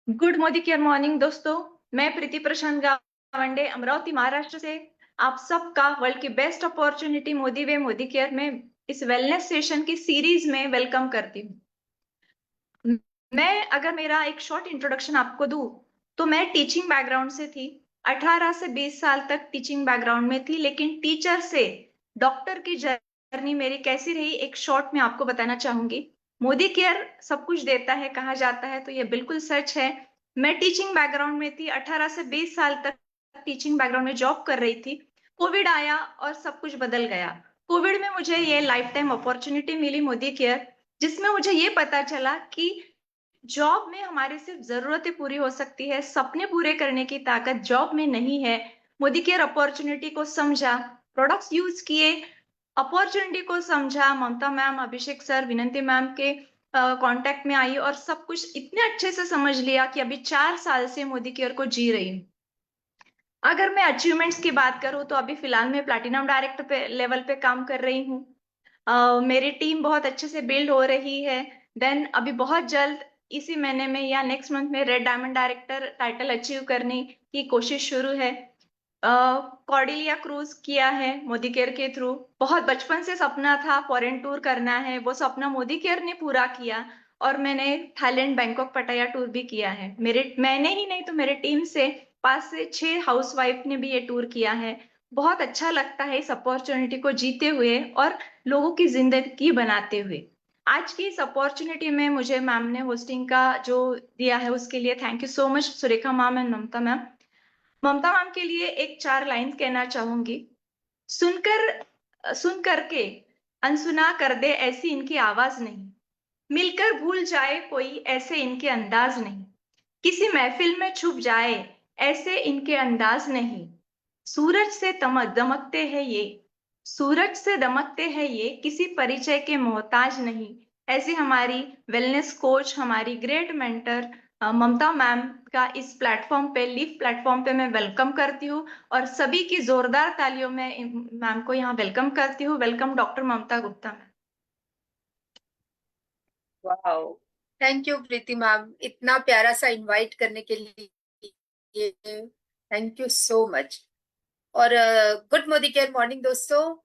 Good Modicare morning दोस्तों। मैं प्रीति प्रशांत गावंडे अमरावती महाराष्ट्र से आप सबका वर्ल्ड की बेस्ट अपॉर्चुनिटी मोदी वे मोदी केयर में इस वेलनेस सेशन की सीरीज में वेलकम करती हूँ। मैं अगर मेरा एक शॉर्ट इंट्रोडक्शन आपको दूं तो मैं टीचिंग बैकग्राउंड से थी। 18 से 20 साल तक टीचिंग बैकग्राउंड में थी, लेकिन टीचर से डॉक्टर की जर्नी मेरी कैसी रही एक शॉर्ट में आपको बताना चाहूंगी। मोदी केयर सब कुछ देता है कहा जाता है, तो ये बिल्कुल सच है। मैं टीचिंग बैकग्राउंड में थी, 18 से 20 साल तक टीचिंग बैकग्राउंड में जॉब कर रही थी। कोविड आया और सब कुछ बदल गया। कोविड में मुझे ये लाइफ टाइम अपॉर्चुनिटी मिली मोदी केयर, जिसमें मुझे ये पता चला कि जॉब में हमारी सिर्फ जरूरतें पूरी हो सकती है, सपने पूरे करने की ताकत जॉब में नहीं है। मोदी केयर अपॉर्चुनिटी को समझा, प्रोडक्ट्स यूज किए, अपॉर्चुनिटी को समझा, ममता मैम, अभिषेक सर, विनंती मैम के कांटेक्ट में आई और सब कुछ इतने अच्छे से समझ लिया कि अभी 4 साल से मोदी केयर को जी रही हूँ। अगर मैं अचीवमेंट्स की बात करूँ तो अभी फिलहाल मैं प्लैटिनम डायरेक्टर पे लेवल पे काम कर रही हूँ। मेरी टीम बहुत अच्छे से बिल्ड हो रही है। देन अभी बहुत जल्द इसी महीने में या नेक्स्ट मंथ में red diamond director title achieve करने की कोशिश शुरू है। कॉर्डिलिया क्रूज किया है मोदी केयर के थ्रू। बहुत बचपन से सपना था फॉरेन टूर करना है, वो सपना मोदी केयर ने पूरा किया। और मैंने थाईलैंड, बैंकॉक, पटाया टूर भी किया है। मैंने ही नहीं तो मेरे टीम से 5 से 6 हाउसवाइफ ने भी ये टूर किया है। बहुत अच्छा लगता है इस अपॉर्चुनिटी को जीते हुए और लोगों की जिंदगी बनाते हुए। आज की इस अपॉर्चुनिटी में मुझे मैम ने होस्टिंग का जो दिया है उसके लिए thank you so much, Surekha ma'am and Mamata ma'am. Mamata ma'am के लिए एक 4 लाइन कहना चाहूंगी। सुन करके अनसुना कर दे ऐसी इनकी आवाज नहीं, मिलकर भूल जाए कोई ऐसे इनके अंदाज नहीं, किसी महफिल में छुप जाए ऐसे इनके अंदाज नहीं, सूरज से दमकते हैं ये, सूरज से दमकते हैं ये, किसी परिचय के मोहताज नहीं। ऐसी हमारी वेलनेस कोच, हमारी ग्रेट मेंटर ममता मैम का इस प्लेटफॉर्म पे, लीव प्लेटफॉर्म पे मैं वेलकम करती हूँ और सभी की जोरदार तालियों में मैम को यहाँ वेलकम करती हूँ। Welcome doctor Mamata Gupta ma'am. Wow. Thank you Preeti ma'am, इतना प्यारा सा इनवाइट करने के लिए थैंक यू सो मच। और गुड मोदी केयर मॉर्निंग दोस्तों।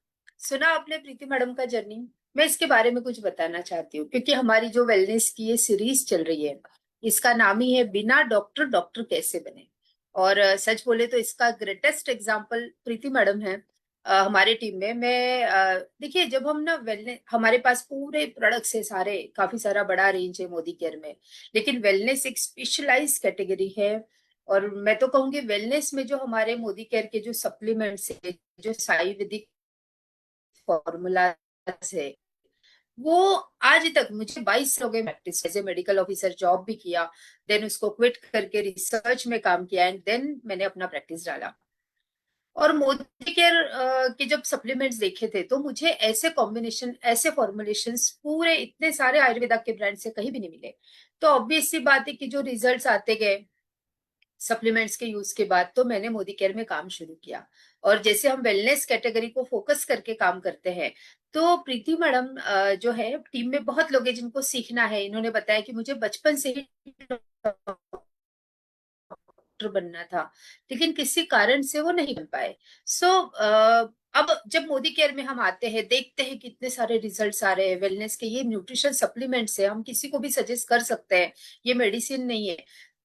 सुना आपने प्रीति मैडम का जर्नी? मैं इसके बारे में कुछ बताना चाहती हूँ क्योंकि हमारी जो वेलनेस की ये सीरीज चल रही है, इसका नाम ही है बिना डॉक्टर डॉक्टर कैसे बने। और सच बोले तो इसका ग्रेटेस्ट एग्जाम्पल प्रीति मैडम है। हमारे टीम में मैं देखिए, जब हम ना वेलनेस, हमारे पास पूरे प्रोडक्ट्स है सारे, काफी सारा बड़ा रेंज है मोदी केयर में, लेकिन वेलनेस एक स्पेशलाइज कैटेगरी है। और मैं तो कहूंगी वेलनेस में जो हमारे मोदी केयर के जो सप्लीमेंट्स है, जो आयुर्वेदिक फॉर्मूला है, वो आज तक मुझे 22 हो गए practice, as a medical officer job भी किया, देन उसको क्विट करके रिसर्च में काम किया एंड देन मैंने अपना प्रैक्टिस डाला। और मोदी केयर के जब सप्लीमेंट्स देखे थे तो मुझे ऐसे कॉम्बिनेशन, ऐसे फॉर्मुलेशंस पूरे इतने सारे आयुर्वेदा के ब्रांड से कहीं भी नहीं मिले। तो ऑब्वियस सी बात है कि जो रिजल्ट्स आते गए सप्लीमेंट्स के यूज के बाद, तो मैंने मोदी केयर में काम शुरू किया। और जैसे हम वेलनेस कैटेगरी को फोकस करके काम करते हैं, तो प्रीति मैडम जो है, टीम में बहुत लोग हैं जिनको सीखना है। इन्होंने बताया कि मुझे बचपन से ही डॉक्टर बनना था, लेकिन किसी कारण से वो नहीं बन पाए। सो अब जब मोदी केयर में हम आते हैं, देखते हैं कितने सारे रिजल्ट्स आ रहे हैं वेलनेस के। ये न्यूट्रिशन सप्लीमेंट्स है, हम किसी को भी सजेस्ट कर सकते हैं, ये मेडिसिन नहीं है।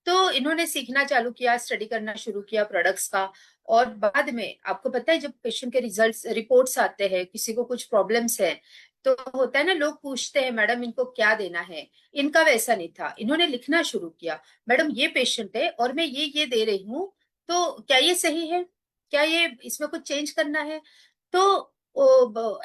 तो इन्होंने सीखना चालू किया, स्टडी करना शुरू किया प्रोडक्ट्स का। और बाद में आपको पता है, जब पेशेंट के रिजल्ट्स रिपोर्ट्स आते हैं, किसी को कुछ प्रॉब्लम्स है, तो होता है ना, लोग पूछते हैं मैडम इनको क्या देना है। इनका वैसा नहीं था, इन्होंने लिखना शुरू किया, मैडम ये पेशेंट है और मैं ये दे रही हूँ, तो क्या ये सही है, क्या ये इसमें कुछ चेंज करना है। तो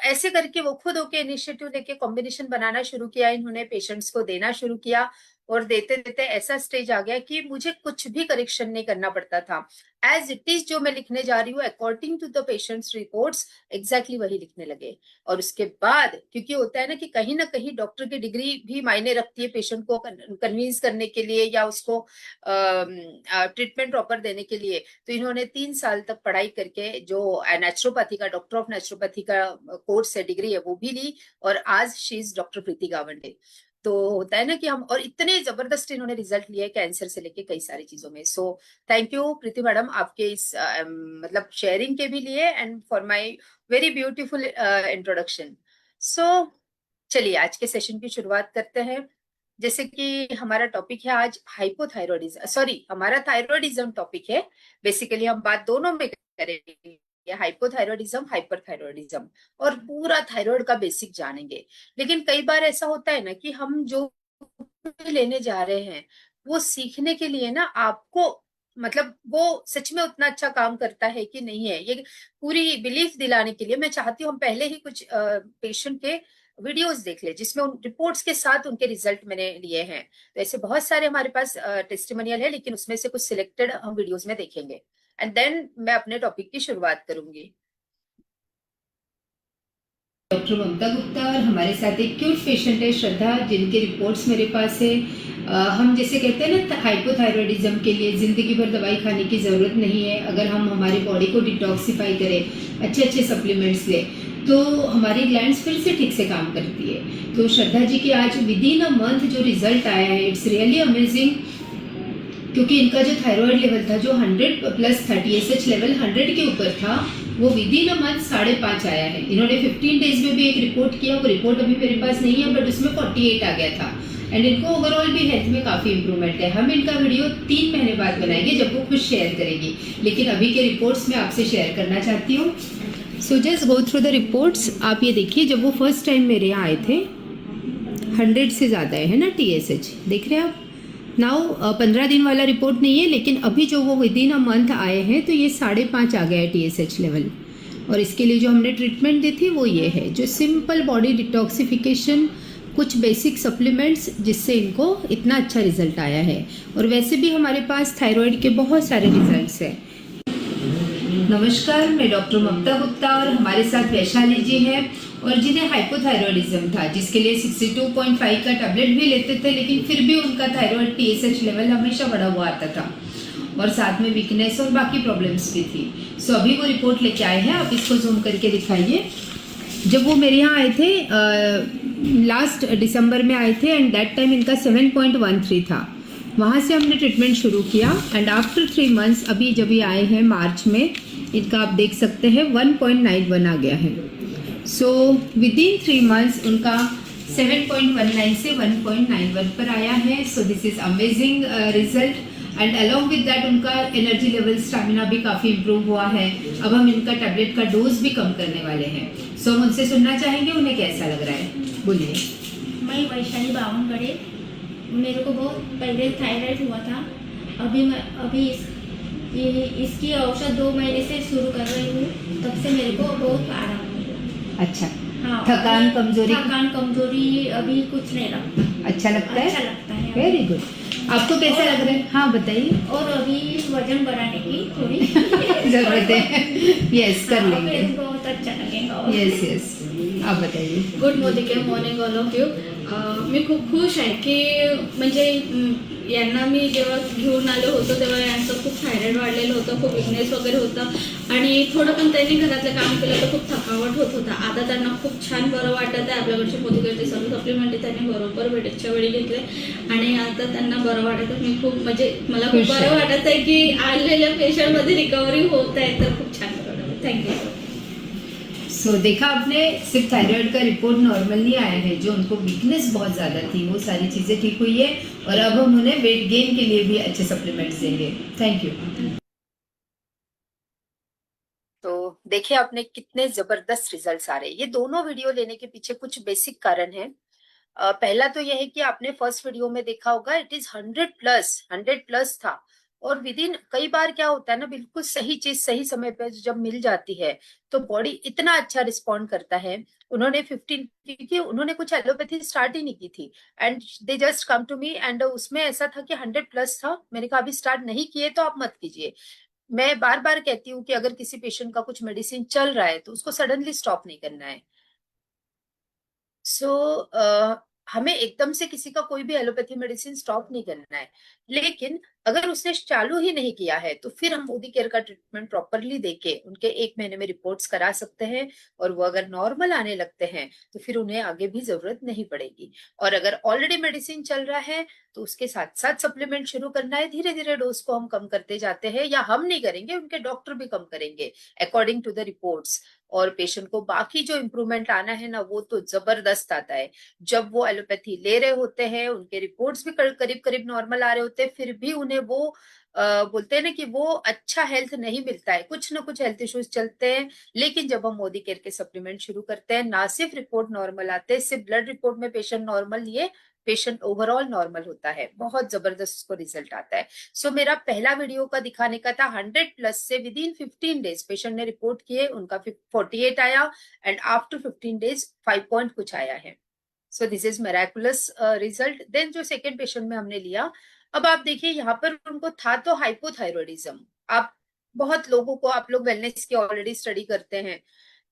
ऐसे करके वो खुद होके इनिशिएटिव लेके कॉम्बिनेशन बनाना शुरू किया, इन्होंने पेशेंट्स को देना शुरू किया। और देते देते ऐसा स्टेज आ गया कि मुझे कुछ भी करेक्शन नहीं करना पड़ता था। एज इट इज जो मैं लिखने जा रही हूँ according to the patients reports, exactly वही लिखने लगे। और उसके बाद, क्योंकि होता है ना कि कहीं ना कहीं डॉक्टर की डिग्री भी मायने रखती है पेशेंट को कन्विंस करने के लिए या उसको ट्रीटमेंट प्रॉपर देने के लिए, तो इन्होंने 3 साल तक पढ़ाई करके जो नेचुरोपैथी का, डॉक्टर ऑफ नेचुरोपैथी का कोर्स है, डिग्री है, वो भी ली। और आज शी इज डॉक्टर प्रीति गावंडे। तो होता है ना कि हम, और इतने जबरदस्त इन्होंने रिजल्ट लिए कैंसर से लेके कई सारी चीजों में। So thank you Preeti madam आपके इस मतलब शेयरिंग के भी लिए and for my very beautiful introduction. So चलिए आज के सेशन की शुरुआत करते हैं। जैसे कि हमारा टॉपिक है आज हाइपोथायरॉयडिज्म, सॉरी हमारा थायरॉयडिज्म टॉपिक है। बेसिकली हम बात दोनों में करेंगे, हाइपोथायरॉयडिज्म, हाइपरथायरॉयडिज्म, और पूरा थायराइड का बेसिक जानेंगे। लेकिन कई बार ऐसा होता है ना कि हम जो भी लेने जा रहे हैं वो सीखने के लिए ना आपको मतलब वो सच में उतना अच्छा काम करता है कि नहीं है, ये पूरी बिलीफ दिलाने के लिए मैं चाहती हूँ हम पहले ही कुछ पेशेंट के वीडियोस देख ले जिसमें उन रिपोर्ट्स के साथ उनके रिजल्ट मैंने लिए हैं। तो ऐसे बहुत सारे हमारे पास टेस्टिमोनियल है, लेकिन उसमें से कुछ सिलेक्टेड हम वीडियोस में देखेंगे एंड देन मैं अपने टॉपिक की शुरुआत करूंगी। डॉक्टर ममता गुप्ता और हमारे साथ एक क्यूट पेशेंट है श्रद्धा, जिनके रिपोर्ट्स मेरे पास है। हम जैसे कहते हैं ना हाइपोथायरॉयडिज्म के लिए जिंदगी भर दवाई खाने की ज़रूरत नहीं है। अगर हम हमारी बॉडी को डिटॉक्सिफाई करें, अच्छे अच्छे सप्लीमेंट्स लें, तो हमारी ग्लैंड्स फिर से ठीक से काम करती है। तो श्रद्धा जी की आज विद इन अ मंथ जो रिजल्ट आया है, इट्स रियली अमेजिंग, क्योंकि इनका जो थायराइड लेवल था जो 100 प्लस 30 लेवल 100 के ऊपर था, वो विद इन अ मंथ 5.5 आया है। इन्होंने 15 डेज में भी एक रिपोर्ट किया, वो रिपोर्ट अभी मेरे पास नहीं है, बट उसमें 48 आ गया था। एंड इनको ओवरऑल भी हेल्थ में काफी इंप्रूवमेंट है। हम इनका वीडियो 3 महीने बाद बनाएंगे जब वो खुद शेयर करेगी, लेकिन अभी के रिपोर्ट्स मैं आपसे शेयर करना चाहती हूँ। So just go through the reports. आप ये देखिए, जब वो फर्स्ट टाइम मेरे यहाँ आए थे 100 से ज़्यादा है ना TSH, देख रहे हैं आप। नाउ 15 दिन वाला रिपोर्ट नहीं है, लेकिन अभी जो वो विद इन अ मंथ आए हैं तो ये 5.5 आ गया है TSH लेवल। और इसके लिए जो हमने ट्रीटमेंट दी थी वो ये है, जो सिंपल बॉडी डिटॉक्सिफिकेशन, कुछ बेसिक सप्लीमेंट्स, जिससे इनको इतना अच्छा रिजल्ट आया है। और वैसे भी हमारे पास थायराइड के बहुत सारे रिजल्ट्स हैं। नमस्कार, मैं डॉक्टर ममता गुप्ता और हमारे साथ वैशाली जी हैं, और जिन्हें हाइपोथायरॉयडिज्म था, जिसके लिए 62.5 का टैबलेट भी लेते थे, लेकिन फिर भी उनका थायराइड TSH लेवल हमेशा बढ़ा हुआ आता था, और साथ में वीकनेस और बाकी प्रॉब्लम्स भी थी। सो अभी वो रिपोर्ट लेके आए हैं, आप इसको जूम करके दिखाइए। जब वो मेरे यहाँ आए थे लास्ट दिसंबर में आए थे, एंड दैट टाइम इनका 7.13 था। वहाँ से हमने ट्रीटमेंट शुरू किया, एंड आफ्टर 3 मंथ्स अभी जब ये आए हैं मार्च में, इनका आप देख सकते हैं 1.91 आ गया है। सो विद इन 3 मंथ्स उनका 7.19 से 1.91 पर आया है। So this is amazing result, and along with that उनका एनर्जी लेवल, स्टैमिना भी काफ़ी इम्प्रूव हुआ है। अब हम इनका टैबलेट का डोज भी कम करने वाले हैं। सो हम उनसे सुनना चाहेंगे उन्हें कैसा लग रहा है, बोलिए। मैं वैशाली बावनगढ़े। मेरे को बहुत पहले थायराइड हुआ था। अभी इसकी औषध 2 महीने से शुरू कर रही हूँ, तब से मेरे को बहुत आराम मिला। अच्छा, हाँ, थकान कमजोरी अभी कुछ नहीं लगता। अच्छा लगता है, अच्छा लगता है। Very good. आपको कैसा लग रहा है? हाँ बताइए। और अभी वजन बढ़ाने की थोड़ी जरूरत है। यस, कर लेंगे। मेरे को बहुत अच्छा लगेगा। येस येस, आप बताइए। Good morning all of you. मी खूप खुश आहे की म्हणजे यांना मी जेव्हा घेऊन आलो होतो तेव्हा यांचं खूप थायरॉइड वाढलेलं होतं, खूप विकनेस वगैरे होतं, आणि थोडं पण त्यांनी घरातलं काम केलं तर खूप थकावट होत होता. आता त्यांना खूप छान बरं वाटत आहे. आपल्याकडचे मोदीकडचे सर्व सप्लिमेंट त्यांनी बरोबर वेळेच्या वेळी घेतले, आणि आता त्यांना बरं वाटत आहे. मी खूप म्हणजे मला खूप बरं वाटत आहे की आलेल्या पेशंटमध्ये रिकव्हरी होत आहे, तर खूप छान बरं वाटत आहे. थँक्यू. सो देखा आपने, सिर्फ थायराइड का रिपोर्ट नॉर्मल नहीं आया है, जो उनको वीकनेस बहुत ज़्यादा थी वो सारी चीज़ें ठीक हुई है, और अब हम उन्हें वेट गेन के लिए भी अच्छे सप्लीमेंट्स देंगे। Thank you. तो देखिए आपने कितने जबरदस्त रिजल्ट्स आ रहे हैं। ये दोनों वीडियो लेने के पीछे कुछ बेसिक कारण है। पहला तो यह है कि आपने फर्स्ट वीडियो में देखा होगा, इट इज 100 प्लस था, और विद इन कई बार क्या होता है ना, बिल्कुल सही चीज सही समय पे जब मिल जाती है तो बॉडी इतना अच्छा रिस्पॉन्ड करता है। उन्होंने 15, क्योंकि उन्होंने कुछ एलोपैथी स्टार्ट ही नहीं की थी, and they just come to me, and उसमें ऐसा था कि 100 प्लस था। मैंने कहा अभी स्टार्ट नहीं किए तो आप मत कीजिए। मैं बार बार कहती हूँ कि अगर किसी पेशेंट का कुछ मेडिसिन चल रहा है तो उसको सडनली स्टॉप नहीं करना है। सो हमें एकदम से किसी का कोई भी एलोपैथी मेडिसिन स्टॉप नहीं करना है, लेकिन अगर उसने चालू ही नहीं किया है तो फिर हम मोदी केयर का ट्रीटमेंट प्रॉपरली देके उनके 1 महीने में रिपोर्ट्स करा सकते हैं, और वो अगर नॉर्मल आने लगते हैं तो फिर उन्हें आगे भी जरूरत नहीं पड़ेगी। और अगर ऑलरेडी मेडिसिन चल रहा है तो उसके साथ साथ सप्लीमेंट शुरू करना है, धीरे धीरे डोज को हम कम करते जाते हैं, या हम नहीं करेंगे, उनके डॉक्टर भी कम करेंगे अकॉर्डिंग टू द रिपोर्ट्स। और पेशेंट को बाकी जो इम्प्रूवमेंट आना है ना, वो तो जबरदस्त आता है। जब वो एलोपैथी ले रहे होते हैं, उनके रिपोर्ट्स भी करीब करीब नॉर्मल आ रहे होते हैं, फिर भी उन्हें वो बोलते हैं ना कि वो अच्छा हेल्थ नहीं मिलता है, कुछ ना कुछ हेल्थ इश्यूज चलते हैं। लेकिन जब हम मोदी केयर के सप्लीमेंट शुरू करते हैं, ना सिर्फ रिपोर्ट नॉर्मल आते हैं, सिर्फ ब्लड रिपोर्ट में पेशेंट नॉर्मल, ये पेशेंट ओवरऑल नॉर्मल होता है, बहुत जबरदस्त उसको रिजल्ट आता है। सो मेरा पहला वीडियो का दिखाने का था 100+ से विद इन 15 डेज पेशेंट ने रिपोर्ट किए, उनका 48 आया, एंड आफ्टर 15 डेज 5 पॉइंट कुछ आया है। So this is miraculous result. Then जो सेकेंड पेशेंट में हमने लिया, अब आप देखिए यहाँ पर उनको था तो हाइपोथायरॉयडिज्म। आप बहुत लोगों को, आप लोग वेलनेस की ऑलरेडी स्टडी करते हैं,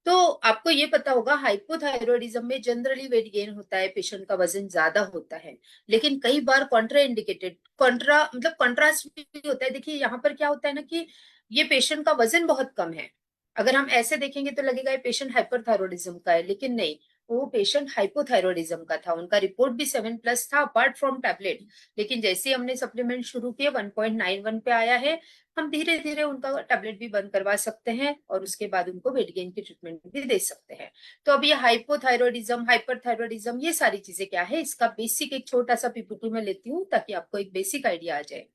तो आपको ये पता होगा हाइपोथायरॉयडिज्म में जनरली वेट गेन होता है, पेशेंट का वजन ज्यादा होता है, लेकिन कई बार कॉन्ट्रा इंडिकेटेड, कॉन्ट्रा मतलब कॉन्ट्रास्ट भी होता है। देखिए यहाँ पर क्या होता है ना कि ये पेशेंट का वजन बहुत कम है, अगर हम ऐसे देखेंगे तो लगेगा ये पेशेंट हाइपरथायरॉयडिज्म का है, लेकिन नहीं, वो पेशेंट हाइपोथायरॉयडिज्म का था। उनका रिपोर्ट भी 7+ था अपार्ट फ्रॉम टैबलेट, लेकिन जैसे ही हमने सप्लीमेंट शुरू किए 1.91 पे आया है। हम धीरे धीरे उनका टैबलेट भी बंद करवा सकते हैं और उसके बाद उनको वेट गेन की ट्रीटमेंट भी दे सकते हैं। तो अब ये हाइपोथायरॉयडिज्म, हाइपरथायरॉयडिज्म, ये सारी चीजें क्या है, इसका बेसिक एक छोटा सा पीपीटी में लेती हूँ ताकि आपको एक बेसिक आइडिया आ जाए।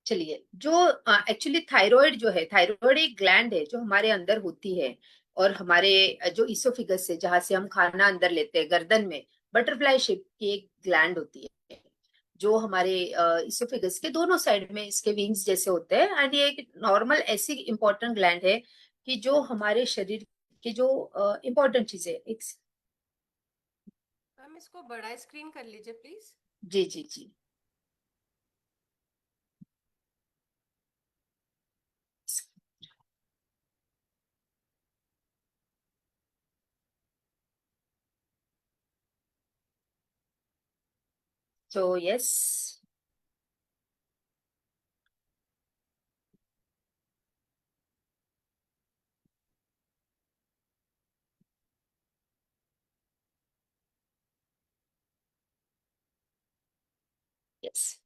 चलिए, जो एक्चुअली थायराइड जो है, थायराइड एक ग्लैंड है जो हमारे अंदर होती है, और हमारे जो इसोफिगस है जहां से हम खाना अंदर लेते हैं, गर्दन में बटरफ्लाई शेप की एक ग्लैंड होती है, जो हमारे इसोफिगस के दोनों साइड में इसके विंग्स जैसे होते हैं। एंड ये एक नॉर्मल ऐसी इंपॉर्टेंट ग्लैंड है कि जो हमारे शरीर की जो इंपॉर्टेंट चीजें, एक मैम इसको बड़ा स्क्रीन कर लीजिए प्लीज। जी जी जी, तो यस, यस।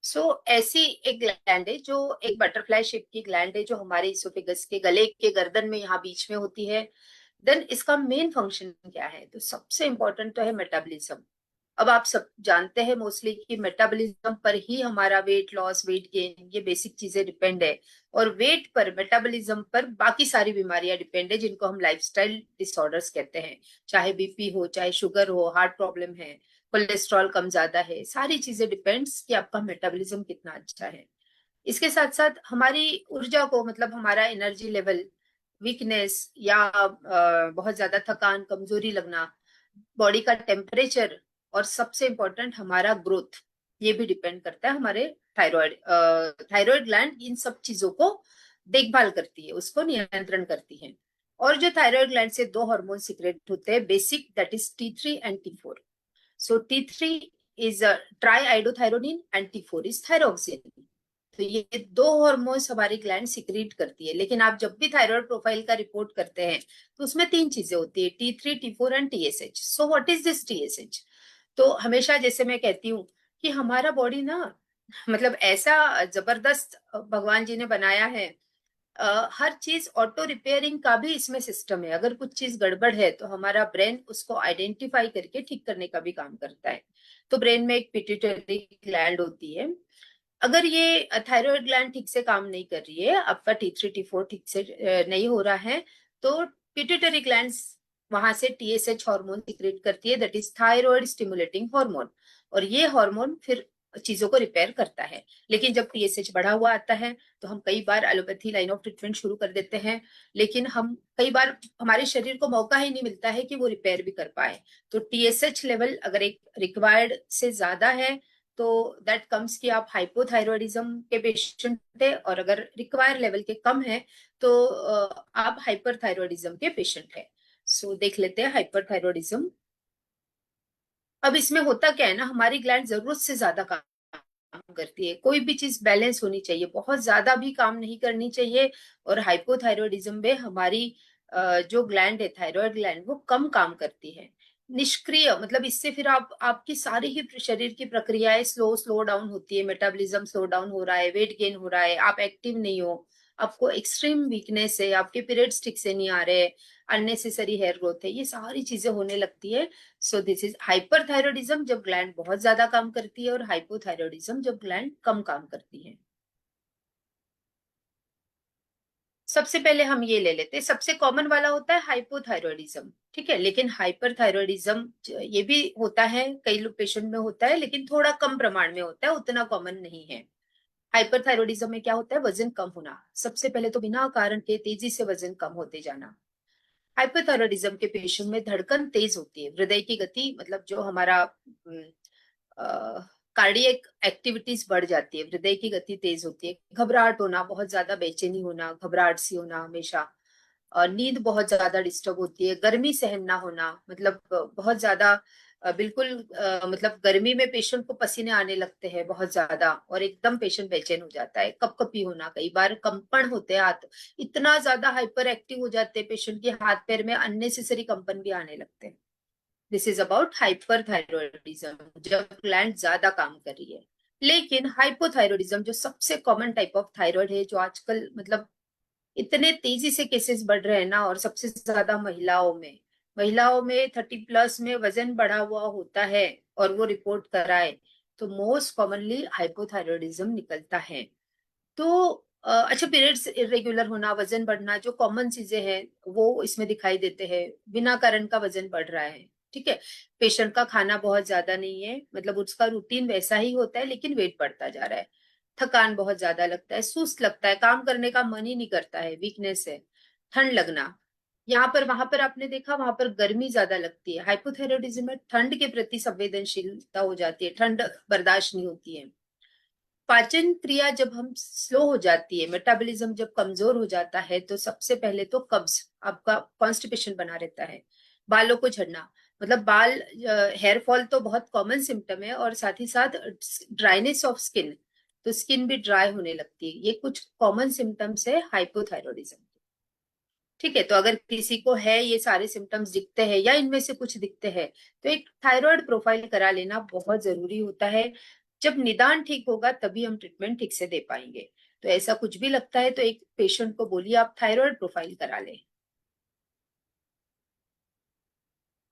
सो ऐसी एक ग्लैंड है जो एक बटरफ्लाई शेप की ग्लैंड है, जो हमारे इसोफेगस के गले के गर्दन में यहाँ बीच में होती है। देन इसका मेन फंक्शन क्या है, तो सबसे इंपॉर्टेंट तो है मेटाबॉलिज्म। अब आप सब जानते हैं मोस्टली कि मेटाबॉलिज्म पर ही हमारा वेट लॉस, वेट गेन, ये बेसिक चीजें डिपेंड है, और वेट पर, मेटाबॉलिज्म पर बाकी सारी बीमारियां डिपेंड है, जिनको हम लाइफस्टाइल डिसऑर्डर्स कहते हैं। चाहे बीपी हो, चाहे शुगर हो, हार्ट प्रॉब्लम है, कोलेस्ट्रॉल कम ज्यादा है, सारी चीजें डिपेंड्स कि आपका मेटाबॉलिज्म कितना अच्छा है। इसके साथ साथ हमारी ऊर्जा को, मतलब हमारा एनर्जी लेवल, वीकनेस या बहुत ज्यादा थकान, कमजोरी लगना, बॉडी का टेम्परेचर, और सबसे इंपॉर्टेंट हमारा ग्रोथ, ये भी डिपेंड करता है हमारे थायराइड। थायराइड ग्लैंड इन सब चीजों को देखभाल करती है, उसको नियंत्रण करती है। और जो थायराइड ग्लैंड से दो हार्मोन सिक्रेट होते हैं basic, that is T3 and T4। So T3 is triiodothyronine and T4 is thyroxine. तो ये दो हार्मोन्स हमारी ग्लैंड सिक्रीट करती है। लेकिन आप जब भी थायराइड प्रोफाइल का रिपोर्ट करते हैं तो उसमें 3 चीजें होती है, T3, T4 and TSH। So what is this TSH? तो हमेशा जैसे मैं कहती हूँ कि हमारा बॉडी ना, मतलब ऐसा जबरदस्त भगवान जी ने बनाया है, हर चीज ऑटो रिपेयरिंग का भी इसमें सिस्टम है। अगर कुछ चीज गड़बड़ है तो हमारा ब्रेन उसको आइडेंटिफाई करके ठीक करने का भी काम करता है। तो ब्रेन में एक पिट्यूटरी ग्लैंड होती है, अगर ये थायराइड ग्लैंड ठीक से काम नहीं कर रही है, आपका T3 T4 ठीक से नहीं हो रहा है, तो पिट्यूटरी ग्लैंड वहां से TSH हार्मोन सिक्रेट करती है, that is thyroid stimulating hormone, और ये हार्मोन फिर चीजों को रिपेयर करता है। लेकिन जब TSH बढ़ा हुआ आता है तो हम कई बार एलोपैथी लाइन ऑफ ट्रीटमेंट शुरू कर देते हैं, लेकिन हम कई बार हमारे शरीर को मौका ही नहीं मिलता है कि वो रिपेयर भी कर पाए। तो TSH लेवल अगर एक रिक्वायर्ड से ज्यादा है तो दैट कम्स कि आप हाइपोथायरॉयडिज्म के पेशेंट है, और अगर रिक्वायर लेवल के कम है तो आप हाइपरथायरॉयडिज्म के पेशेंट है। सो देख लेते हैं हाइपरथायरॉयडिज्म। अब इसमें होता क्या है ना, हमारी ग्लैंड जरूरत से ज्यादा काम करती है। कोई भी चीज बैलेंस होनी चाहिए, बहुत ज्यादा भी काम नहीं करनी चाहिए। और हाइपोथायरॉयडिज्म में हमारी जो ग्लैंड है, थायराइड ग्लैंड, वो कम काम करती है, निष्क्रिय। मतलब इससे फिर आपकी सारी ही शरीर की प्रक्रियाएं स्लो डाउन होती है, मेटाबॉलिज्म स्लो डाउन हो रहा है, वेट गेन हो रहा है, आप एक्टिव नहीं हो, आपको एक्सट्रीम वीकनेस है, आपके पीरियड्स ठीक से नहीं आ रहे, अननेसेसरी हेयर ग्रोथ है, ये सारी चीजें होने लगती है। सो दिस इज हाइपरथायरॉयडिज्म, जब ग्लैंड बहुत ज्यादा काम करती है, और हाइपोथायरॉयडिज्म जब ग्लैंड कम काम करती है। सबसे पहले हम ये ले लेते हैं, सबसे कॉमन वाला होता है हाइपोथायरॉयडिज्म, ठीक है। लेकिन हाइपरथायरॉयडिज्म ये भी होता है, कई लोग पेशेंट में होता है, लेकिन थोड़ा कम प्रमाण में होता है, उतना कॉमन नहीं है। हाइपरथायरॉयडिज्म में क्या होता है, वजन कम होना। सबसे पहले तो बिना कारण के तेजी से वजन कम होते जाना। हाइपोथायरॉयडिज्म के पेशेंट में धड़कन तेज होती है, हृदय की गति, मतलब जो हमारा कार्डियक एक्टिविटीज बढ़ जाती है, हृदय की गति तेज होती है, घबराहट होना, बहुत ज्यादा बेचैनी होना, घबराहट सी होना हमेशा, नींद बहुत ज्यादा डिस्टर्ब होती है, गर्मी सहन ना होना, मतलब बहुत ज्यादा बिल्कुल मतलब गर्मी में पेशेंट को पसीने आने लगते हैं बहुत ज्यादा, और एकदम पेशेंट बेचैन हो जाता है, कपकपी होना, कई बार कंपन होते हैं हाथ, इतना ज्यादा हाइपर एक्टिव हो जाते हैं पेशेंट के हाथ पैर में अननेसेसरी कंपन भी आने लगते हैं। दिस इज अबाउट हाइपरथायरॉयडिज्म, जब ग्लैंड ज्यादा काम कर रही है। लेकिन हाइपोथायरॉयडिज्म जो सबसे कॉमन टाइप ऑफ थायराइड है, जो आजकल मतलब इतने तेजी से केसेस बढ़ रहे हैं ना, और सबसे ज्यादा महिलाओं में 30+ में वजन बढ़ा हुआ होता है और वो रिपोर्ट कराए, तो मोस्ट कॉमनली हाइपोथायरॉयडिज्म निकलता है। तो अच्छा, पीरियड्स इरेगुलर होना, वजन बढ़ना, जो कॉमन चीजें हैं वो इसमें दिखाई देते हैं, बिना कारण का वजन बढ़ रहा है, ठीक है। पेशेंट का खाना बहुत ज्यादा नहीं है, मतलब उसका रूटीन वैसा ही होता है, लेकिन वेट बढ़ता जा रहा है, थकान बहुत ज्यादा लगता है, सुस्त लगता है, काम करने का मन ही नहीं करता है, वीकनेस है, ठंड लगना, यहाँ पर वहां पर आपने देखा, वहां पर गर्मी ज्यादा लगती है। हाइपोथायरॉयडिज्म में ठंड के प्रति संवेदनशीलता हो जाती है, ठंड बर्दाश्त नहीं होती है। पाचन क्रिया जब हम स्लो हो जाती है, मेटाबॉलिज्म जब कमजोर हो जाता है, तो सबसे पहले तो कब्ज, आपका कॉन्स्टिपेशन बना रहता है, बालों को झड़ना, मतलब बाल हेयर फॉल तो बहुत कॉमन सिम्टम है, और साथ ही साथ ड्राइनेस ऑफ स्किन, तो स्किन भी ड्राई होने लगती है, ये कुछ कॉमन सिम्टम्स है हाइपोथायरॉयडिज्म। ठीक है, तो अगर किसी को है, ये सारे सिम्टम्स दिखते हैं या इनमें से कुछ दिखते हैं, तो एक थायराइड प्रोफाइल करा लेना बहुत जरूरी होता है। जब निदान ठीक होगा तभी हम ट्रीटमेंट ठीक से दे पाएंगे। तो ऐसा कुछ भी लगता है तो एक पेशेंट को बोलिए आप थायराइड प्रोफाइल करा लें।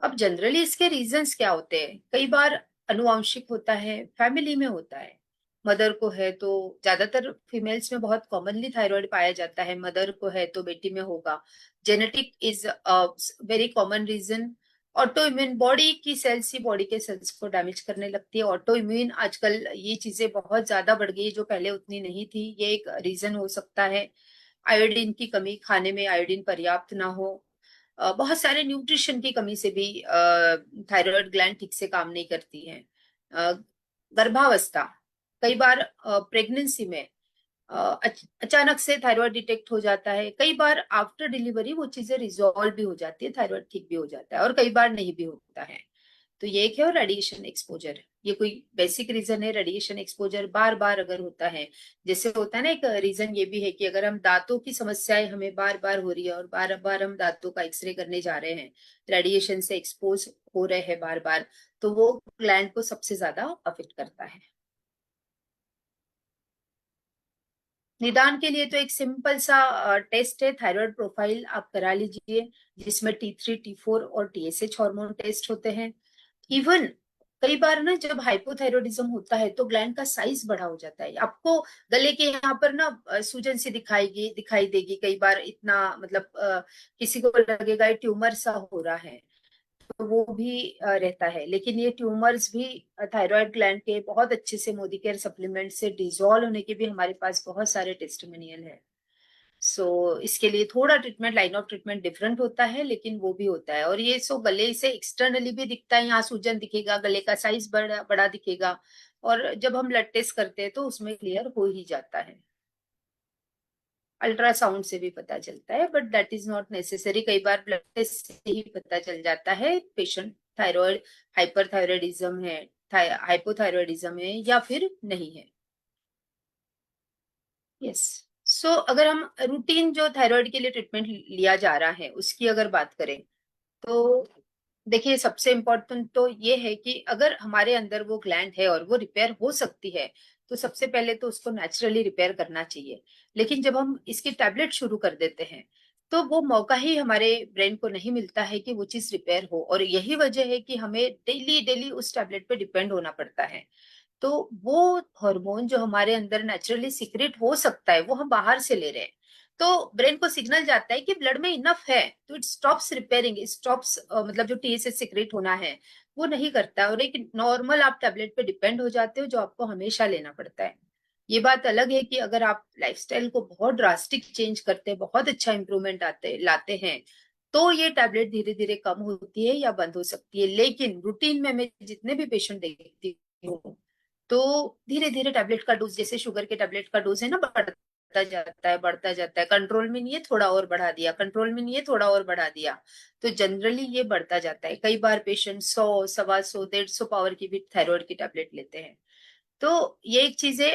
अब जनरली इसके रीजंस क्या होते हैं, कई बार अनुवांशिक होता है, फैमिली में होता है, मदर को है तो, ज्यादातर फीमेल्स में बहुत कॉमनली थायराइड पाया जाता है, मदर को है तो बेटी में होगा। Genetic is very common reason. Autoimmune, body की सेल्स ही बॉडी के सेल्स को डैमेज करने लगती है, ऑटो इम्यून आजकल ये चीजें बहुत ज्यादा बढ़ गई है, जो पहले उतनी नहीं थी, ये एक रीजन हो सकता है। आयोडीन की कमी, खाने में आयोडीन पर्याप्त ना हो, बहुत सारे न्यूट्रिशन की कमी से भी थायराइड ग्लैंड ठीक से काम नहीं करती है। गर्भावस्था, कई बार प्रेगनेंसी में अचानक से थायराइड डिटेक्ट हो जाता है, कई बार आफ्टर डिलीवरी वो चीजें रिजॉल्व भी हो जाती है, थायराइड ठीक भी हो जाता है, और कई बार नहीं भी होता है। तो ये एक है, और रेडिएशन एक्सपोजर, ये कोई बेसिक रीजन है। रेडिएशन एक्सपोजर बार बार अगर होता है, जैसे होता है ना, एक रीजन ये भी है कि अगर हम दांतों की समस्याएं हमें बार बार हो रही है, और बार बार हम दांतों का एक्सरे करने जा रहे हैं, रेडिएशन से एक्सपोज हो रहे हैं बार बार, तो वो ग्लैंड को सबसे ज्यादा अफेक्ट करता है। निदान के लिए तो एक सिंपल सा टेस्ट है, थायराइड प्रोफाइल आप करा लीजिए, जिसमें T3, T4 और TSH हार्मोन टेस्ट होते हैं। इवन कई बार ना, जब हाइपोथायरॉयडिज्म होता है तो ग्लैंड का साइज बड़ा हो जाता है, आपको गले के यहाँ पर ना सूजन सी दिखाई देगी कई बार, इतना मतलब किसी को लगेगा ट्यूमर सा हो रहा है, तो वो भी रहता है। लेकिन ये ट्यूमर्स भी थायराइड ग्लैंड के बहुत अच्छे से मोदी केयर सप्लीमेंट से डिजोल्व होने के भी हमारे पास बहुत सारे टेस्टिमोनियल है। इसके लिए थोड़ा treatment, line of treatment different होता है, लेकिन वो भी होता है। और ये गले से एक्सटर्नली भी दिखता है, यहाँ सूजन दिखेगा, गले का साइज बड़ा बड़ा दिखेगा, और जब हम ब्लड टेस्ट करते हैं तो उसमें क्लियर हो ही जाता है। अल्ट्रासाउंड से भी पता चलता है, but that is not necessary. कई बार ब्लड टेस्ट से ही पता चल जाता है पेशेंट थायराइड हाइपरथायराइडिज्म है, हाइपोथायराइडिज्म है या फिर नहीं है। यस। सो अगर हम रूटीन जो थायराइड के लिए ट्रीटमेंट लिया जा रहा है उसकी अगर बात करें तो देखिए, सबसे इम्पोर्टेंट तो ये है कि अगर हमारे अंदर वो ग्लैंड है और वो रिपेयर हो सकती है तो सबसे पहले तो उसको नेचुरली रिपेयर करना चाहिए। लेकिन जब हम इसकी टैबलेट शुरू कर देते हैं तो वो मौका ही हमारे ब्रेन को नहीं मिलता है कि वो चीज रिपेयर हो, और यही वजह है कि हमें डेली डेली उस टैबलेट पे डिपेंड होना पड़ता है। तो वो हार्मोन जो हमारे अंदर नेचुरली सीक्रेट हो सकता है वो हम बाहर से ले रहे हैं। तो ब्रेन को सिग्नल जाता है कि ब्लड में इनफ है, तो इट स्टॉप्स रिपेयरिंग, स्टॉप्स मतलब जो टीएसएच सीक्रेट होना है वो नहीं करता है, और एक नॉर्मल आप टैबलेट पे डिपेंड हो जाते हो जो आपको हमेशा लेना पड़ता है। ये बात अलग है कि अगर आप लाइफस्टाइल को बहुत ड्रास्टिक चेंज करते हैं, बहुत अच्छा इंप्रूवमेंट आते लाते हैं, तो ये टैबलेट धीरे धीरे कम होती है या बंद हो सकती है। लेकिन रूटीन में मैं जितने भी पेशेंट देखती हूँ तो धीरे धीरे टैबलेट का डोज, जैसे शुगर के टैबलेट का डोज है ना, बढ़ता जाता है बढ़ता जाता है, कंट्रोल में नहीं है थोड़ा और बढ़ा दिया, कंट्रोल में नहीं है थोड़ा और बढ़ा दिया, तो जनरली ये बढ़ता जाता है। कई बार पेशेंट 100, 125, 150 पावर की भी थायराइड की टैबलेट लेते हैं। तो ये एक चीज है।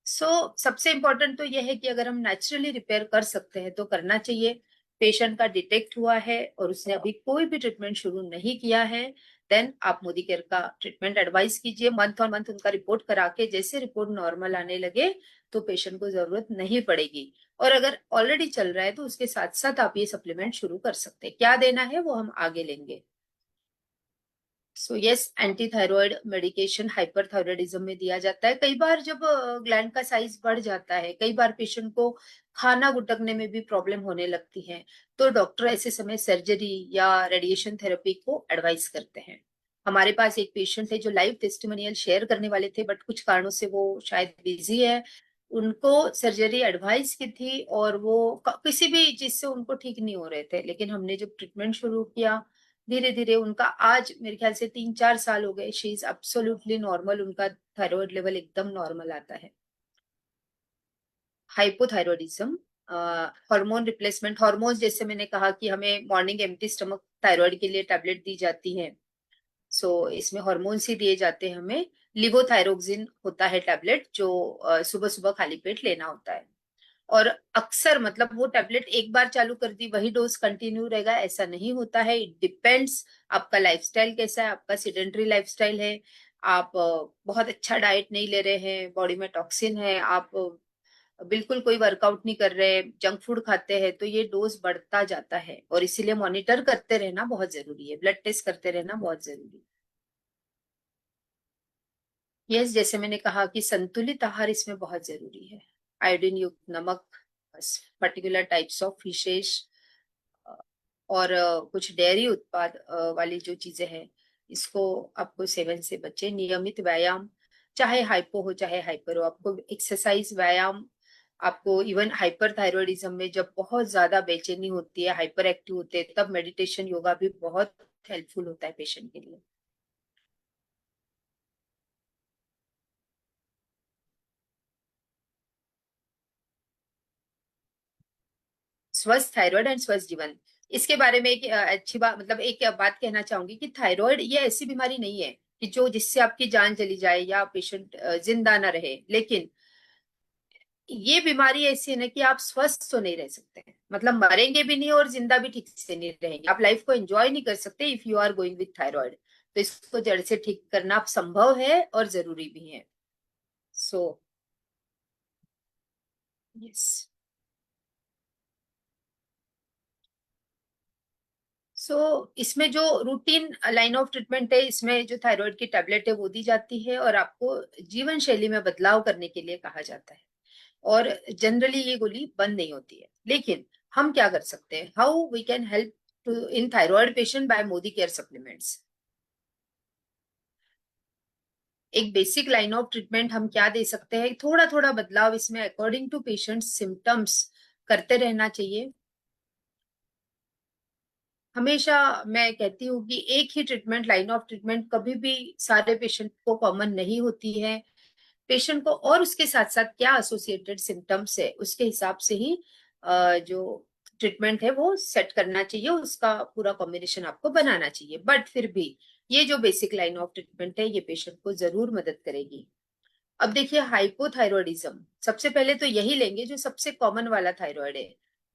सबसे इम्पोर्टेंट तो ये है कि अगर हम नेचुरली रिपेयर कर सकते हैं तो करना चाहिए। पेशेंट का डिटेक्ट हुआ है और उसने अभी कोई भी ट्रीटमेंट शुरू नहीं किया है, देन आप मोदी केयर का ट्रीटमेंट एडवाइस कीजिए। मंथ ऑन मंथ उनका रिपोर्ट करा के जैसे रिपोर्ट नॉर्मल आने लगे तो पेशेंट को जरूरत नहीं पड़ेगी। और अगर ऑलरेडी चल रहा है तो उसके साथ साथ आप ये सप्लीमेंट शुरू कर सकते हैं। क्या देना है वो हम आगे लेंगे। So yes, anti thyroid medication hyperthyroidism में दिया जाता है। कई बार जब ग्लैंड का साइज बढ़ जाता है, कई बार पेशेंट को खाना गुटकने में भी प्रॉब्लम होने लगती है, तो डॉक्टर ऐसे समय सर्जरी या रेडिएशन थेरेपी को एडवाइस करते हैं। हमारे पास एक पेशेंट है जो लाइव टेस्टिमोनियल शेयर करने वाले थे, बट कुछ कारणों से वो शायद बिजी है। उनको सर्जरी एडवाइस की थी और वो किसी भी चीज से उनको ठीक नहीं हो रहे थे, लेकिन हमने जब ट्रीटमेंट शुरू किया धीरे धीरे उनका, आज मेरे ख्याल से 3-4 साल हो गए, शी इज एब्सोल्युटली नॉर्मल, उनका थायराइड लेवल एकदम नॉर्मल आता है। हाइपोथायरॉयडिज्म, हार्मोन रिप्लेसमेंट, हार्मोन्स जैसे मैंने कहा कि हमें मॉर्निंग एम्प्टी स्टमक थायराइड के लिए टैबलेट दी जाती है। सो इसमें हार्मोन्स ही दिए जाते हैं हमें। लिवोथायरोक्सिन होता है टैबलेट जो सुबह सुबह खाली पेट लेना होता है। और अक्सर मतलब वो टैबलेट एक बार चालू कर दी वही डोज कंटिन्यू रहेगा ऐसा नहीं होता है। इट डिपेंड्स आपका लाइफस्टाइल कैसा है, आपका सिडेंट्री लाइफस्टाइल है, आप बहुत अच्छा डाइट नहीं ले रहे हैं, बॉडी में टॉक्सिन है, आप बिल्कुल कोई वर्कआउट नहीं कर रहे, जंक फूड खाते हैं, तो ये डोज बढ़ता जाता है। और इसीलिए मॉनिटर करते रहना बहुत जरूरी है, ब्लड टेस्ट करते रहना बहुत जरूरी है। यस, जैसे मैंने कहा कि संतुलित आहार इसमें बहुत जरूरी है। आयोडीन युक्त नमक, पर्टिकुलर टाइप्स ऑफ फिशेस और कुछ डेयरी उत्पाद वाली जो चीजें हैं इसको आपको सेवन से बचे। नियमित व्यायाम, चाहे हाइपो हो चाहे हाइपर हो, आपको एक्सरसाइज व्यायाम, आपको इवन हाइपरथायरॉयडिज्म में जब बहुत ज्यादा बेचैनी होती है, हाइपर एक्टिव होते हैं, तब मेडिटेशन योगा भी बहुत हेल्पफुल होता है पेशेंट के लिए। स्वस्थ थायराइड एंड स्वस्थ जीवन, इसके बारे में एक अच्छी बात, मतलब एक बात कहना चाहूंगी कि थायराइड ये ऐसी बीमारी नहीं है कि जो जिससे आपकी जान चली जाए या पेशेंट जिंदा ना रहे, लेकिन ये बीमारी ऐसी है ना कि आप स्वस्थ तो नहीं रह सकते, मतलब मरेंगे भी नहीं और जिंदा भी ठीक से नहीं रहेंगे, आप लाइफ को एंजॉय नहीं कर सकते if you are going with thyroid. तो इसको जड़ से ठीक करना संभव है और जरूरी भी है। सो यस, इसमें जो रूटीन लाइन ऑफ ट्रीटमेंट है, इसमें जो थायराइड की टैबलेट है वो दी जाती है और आपको जीवन शैली में बदलाव करने के लिए कहा जाता है। और जनरली ये गोली बंद नहीं होती है। लेकिन हम क्या कर सकते हैं, how we can help to in thyroid patient by Modicare supplements. एक बेसिक लाइन ऑफ ट्रीटमेंट हम क्या दे सकते हैं, थोड़ा थोड़ा बदलाव इसमें अकॉर्डिंग टू पेशेंट सिम्टम्स करते रहना चाहिए। हमेशा मैं कहती हूँ कि एक ही ट्रीटमेंट, लाइन ऑफ ट्रीटमेंट कभी भी सारे पेशेंट को कॉमन नहीं होती है। पेशेंट को और उसके साथ साथ क्या एसोसिएटेड सिम्टम्स है उसके हिसाब से ही जो ट्रीटमेंट है वो सेट करना चाहिए, उसका पूरा कॉम्बिनेशन आपको बनाना चाहिए। बट फिर भी ये जो बेसिक लाइन ऑफ ट्रीटमेंट है ये पेशेंट को जरूर मदद करेगी। अब देखिए, हाइपोथायरॉयडिज्म सबसे पहले तो यही लेंगे जो सबसे कॉमन वाला थायराइड है।